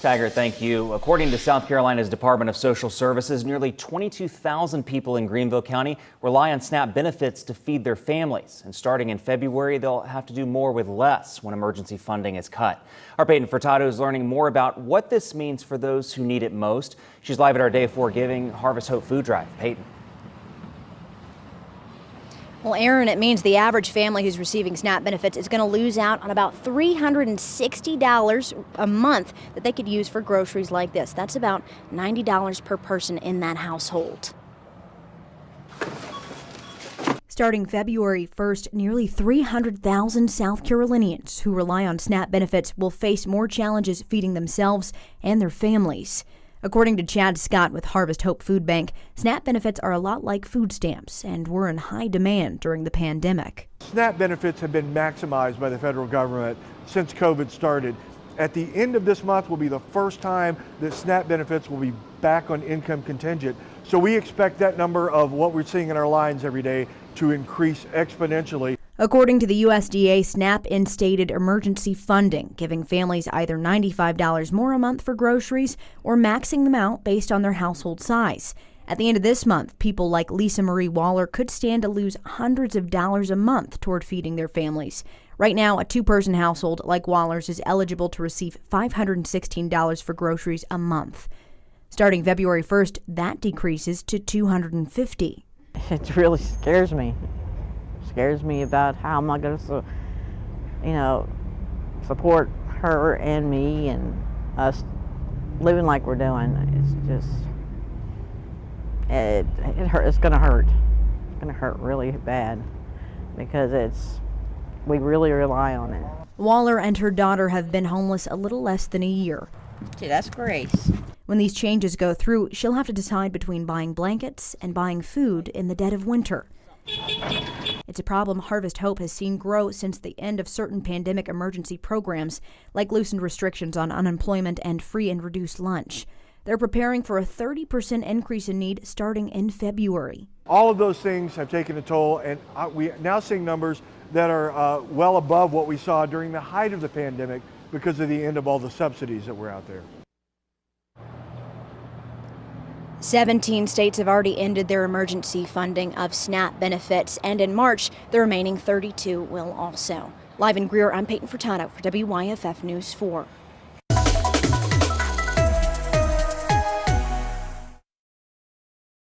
Taggart, thank you. According to South Carolina's Department of Social Services, nearly 22,000 people in Greenville County rely on SNAP benefits to feed their families. And starting in February, they'll have to do more with less when emergency funding is cut. Our Peyton Furtado is learning more about what this means for those who need it most. She's live at our Day 4 Giving Harvest Hope food drive. Peyton. Well, Aaron, it means the average family who's receiving SNAP benefits is going to lose out on about $360 a month that they could use for groceries like this. That's about $90 per person in that household. Starting February 1st, nearly 300,000 South Carolinians who rely on SNAP benefits will face more challenges feeding themselves and their families. According to Chad Scott with Harvest Hope Food Bank, SNAP benefits are a lot like food stamps and were in high demand during the pandemic. SNAP benefits have been maximized by the federal government since COVID started. At the end of this month will be the first time that SNAP benefits will be back on income contingent. So we expect that number of what we're seeing in our lines every day to increase exponentially. According to the USDA, SNAP instated emergency funding, giving families either $95 more a month for groceries or maxing them out based on their household size. At the end of this month, people like Lisa Marie Waller could stand to lose hundreds of dollars a month toward feeding their families. Right now, a two-person household like Waller's is eligible to receive $516 for groceries a month. Starting February 1st, that decreases to $250. It really scares me. Scares me about how am I going to, support her and me and us living like we're doing. It's just, it hurt. It's going to hurt. It's going to hurt really bad because we really rely on it. Waller and her daughter have been homeless a little less than a year. Gee, that's Grace. When these changes go through, she'll have to decide between buying blankets and buying food in the dead of winter. It's a problem Harvest Hope has seen grow since the end of certain pandemic emergency programs, like loosened restrictions on unemployment and free and reduced lunch. They're preparing for a 30% increase in need starting in February. All of those things have taken a toll, and we're now seeing numbers that are well above what we saw during the height of the pandemic because of the end of all the subsidies that were out there. 17 states have already ended their emergency funding of SNAP benefits, and in March, the remaining 32 will also. Live in Greer, I'm Peyton Furtado for WYFF News 4.